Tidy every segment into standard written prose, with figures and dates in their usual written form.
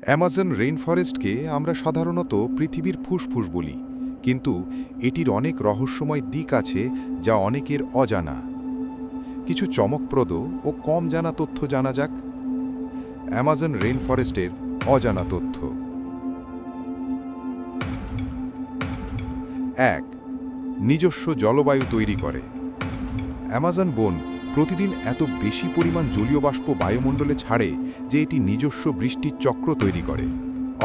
Amazon রেইনফরেস্টকে আমরা সাধারণত পৃথিবীর ফুসফুস বলি, কিন্তু এটির অনেক রহস্যময় দিক আছে যা অনেকের অজানা। কিছু চমকপ্রদ ও কম জানা তথ্য জানা যাক। অ্যামাজন রেইনফরেস্টের অজানা তথ্য। ১. নিজস্ব জলবায়ু তৈরি করে। অ্যামাজন বন প্রতিদিন এত বেশি পরিমাণ জলীয় বাষ্প বায়ুমণ্ডলে ছাড়ে যে এটি নিজস্ব বৃষ্টির চক্র তৈরি করে।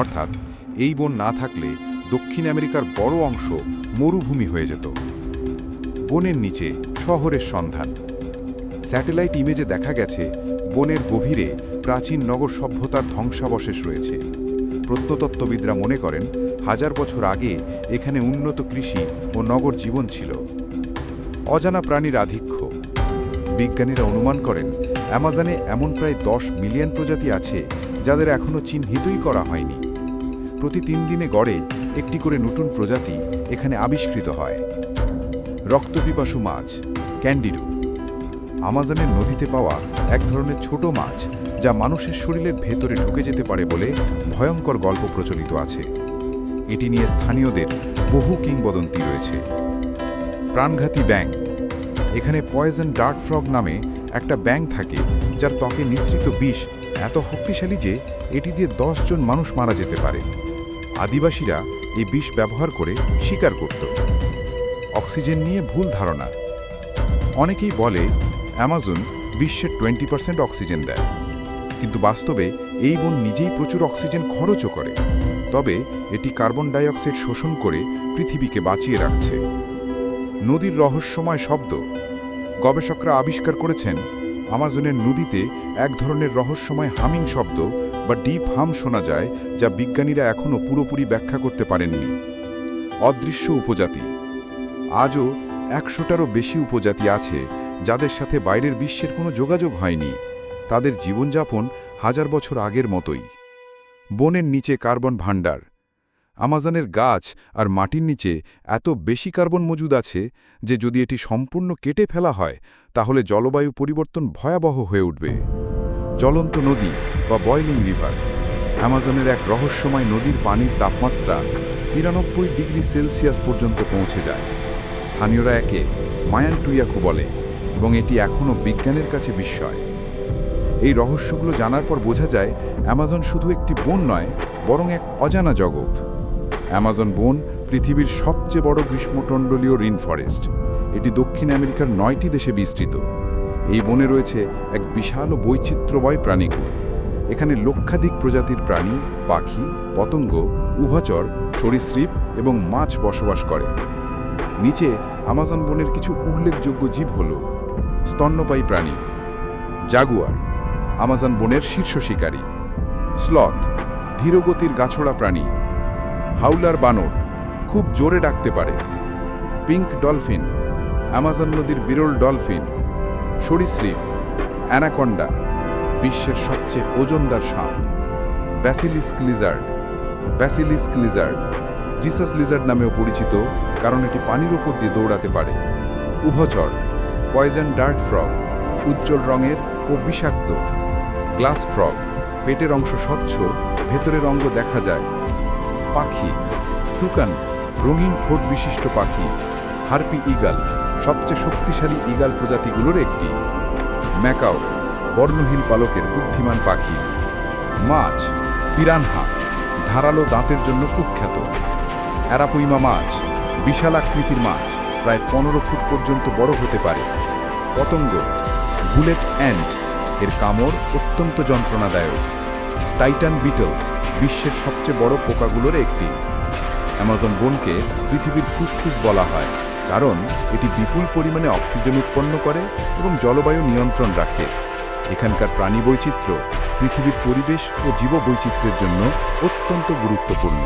অর্থাৎ এই বন না থাকলে দক্ষিণ আমেরিকার বড় অংশ মরুভূমি হয়ে যেত। বনের নিচে শহরের সন্ধান। স্যাটেলাইট ইমেজে দেখা গেছে বনের গভীরে প্রাচীন নগর সভ্যতার ধ্বংসাবশেষ রয়েছে। প্রত্নতত্ত্ববিদরা মনে করেন 1000 বছর আগে এখানে উন্নত কৃষি ও নগর জীবন ছিল। অজানা প্রাণীর আধিক্য। বিজ্ঞানীরা অনুমান করেন অ্যামাজনে এমন প্রায় 10 মিলিয়ন প্রজাতি আছে যাদের এখনও চিহ্নিতই করা হয়নি। প্রতি 3 দিনে গড়ে একটি করে নতুন প্রজাতি এখানে আবিষ্কৃত হয়। রক্তপিপাসু মাছ ক্যান্ডিডু। আমাজনের নদীতে পাওয়া এক ধরনের ছোট মাছ যা মানুষের শরীরের ভেতরে ঢুকে যেতে পারে বলে ভয়ঙ্কর গল্প প্রচলিত আছে। এটি নিয়ে স্থানীয়দের বহু কিংবদন্তি রয়েছে। প্রাণঘাতী ব্যাঙ। এখানে পয়জন ডার্ট ফ্রগ নামে একটা ব্যাঙ থাকে যার ত্বকে নিঃসৃত বিষ এত শক্তিশালী যে এটি দিয়ে 10 জন মানুষ মারা যেতে পারে। আদিবাসীরা এই বিষ ব্যবহার করে শিকার করত। অক্সিজেন নিয়ে ভুল ধারণা। অনেকেই বলে অ্যামাজন বিশ্বের 20% অক্সিজেন দেয়, কিন্তু বাস্তবে এই বন নিজেই প্রচুর অক্সিজেন খরচও করে। তবে এটি কার্বন ডাই অক্সাইড শোষণ করে পৃথিবীকে বাঁচিয়ে রাখছে। নদীর রহস্যময় শব্দ। গবেষকরা আবিষ্কার করেছেন আমাজনের নদীতে এক ধরনের রহস্যময় হামিং শব্দ বা ডিপ হাম শোনা যায়, যা বিজ্ঞানীরা এখনও পুরোপুরি ব্যাখ্যা করতে পারেননি। অদৃশ্য উপজাতি। আজও 100টারও বেশি উপজাতি আছে যাদের সাথে বাইরের বিশ্বের কোনো যোগাযোগ হয়নি। তাদের জীবনযাপন 1000 বছর আগের মতোই। বনের নিচে কার্বন ভাণ্ডার। আমাজনের গাছ আর মাটির নিচে এত বেশি কার্বন মজুদ আছে যে যদি এটি সম্পূর্ণ কেটে ফেলা হয় তাহলে জলবায়ু পরিবর্তন ভয়াবহ হয়ে উঠবে। জ্বলন্ত নদী বা বয়লিং রিভার। আমাজনের এক রহস্যময় নদীর পানির তাপমাত্রা 93 ডিগ্রি সেলসিয়াস পর্যন্ত পৌঁছে যায়। স্থানীয়রা একে মায়ানটুইয়াকু বলে এবং এটি এখনও বিজ্ঞানের কাছে বিস্ময়। এই রহস্যগুলো জানার পর বোঝা যায় অ্যামাজন শুধু একটি বন নয়, বরং এক অজানা জগৎ। অ্যামাজন বন পৃথিবীর সবচেয়ে বড় গ্রীষ্মমণ্ডলীয় রেইনফরেস্ট। এটি দক্ষিণ আমেরিকার 9টি দেশে বিস্তৃত। এই বনে রয়েছে এক বিশাল ও বৈচিত্র্যময় প্রাণীকুল। এখানে লক্ষাধিক প্রজাতির প্রাণী, পাখি, পতঙ্গ, উভচর, সরীসৃপ এবং মাছ বসবাস করে। নিচে আমাজন বনের কিছু উল্লেখযোগ্য জীব হল স্তন্যপায়ী প্রাণী। জাগুয়ার আমাজন বনের শীর্ষ শিকারী। স্লথ ধীরগতির গাছড়া প্রাণী। হাউলার বানর খুব জোরে ডাকতে পারে। পিঙ্ক ডলফিন আমাজন নদীর বিরল ডলফিন। সরীসৃপ অ্যানাকন্ডা বিশ্বের সবচেয়ে ওজনদার সাপ। ব্যাসিলিস্ক লিজার্ড জিসাস লিজার্ড নামেও পরিচিত, কারণ এটি পানির উপর দিয়ে দৌড়াতে পারে। উভচর পয়জন ডার্ট ফ্রগ উজ্জ্বল রঙের ও বিষাক্ত। গ্লাস ফ্রগ পেটের অংশ স্বচ্ছ, ভেতরের অঙ্গ দেখা যায়। পাখি টুকান রঙিন ঠোঁট বিশিষ্ট পাখি। হার্পি ইগাল সবচেয়ে শক্তিশালী ইগাল প্রজাতিগুলোর একটি। ম্যাকাও বর্ণহীন পালকের বুদ্ধিমান পাখি। মাছ পিরানহা ধারালো দাঁতের জন্য কুখ্যাত। অ্যারাপুইমা মাছ বিশাল আকৃতির মাছ, প্রায় 15 ফুট পর্যন্ত বড় হতে পারে। পতঙ্গ বুলেট অ্যান্ট এর কামড় অত্যন্ত যন্ত্রণাদায়ক। টাইটান বিটল বিশ্বের সবচেয়ে বড় পোকাগুলোর একটি। অ্যামাজন বনকে পৃথিবীর ফুসফুস বলা হয়, কারণ এটি বিপুল পরিমাণে অক্সিজেন উৎপন্ন করে এবং জলবায়ু নিয়ন্ত্রণ রাখে। এখানকার প্রাণী বৈচিত্র্য পৃথিবীর পরিবেশ ও জীববৈচিত্র্যের জন্য অত্যন্ত গুরুত্বপূর্ণ।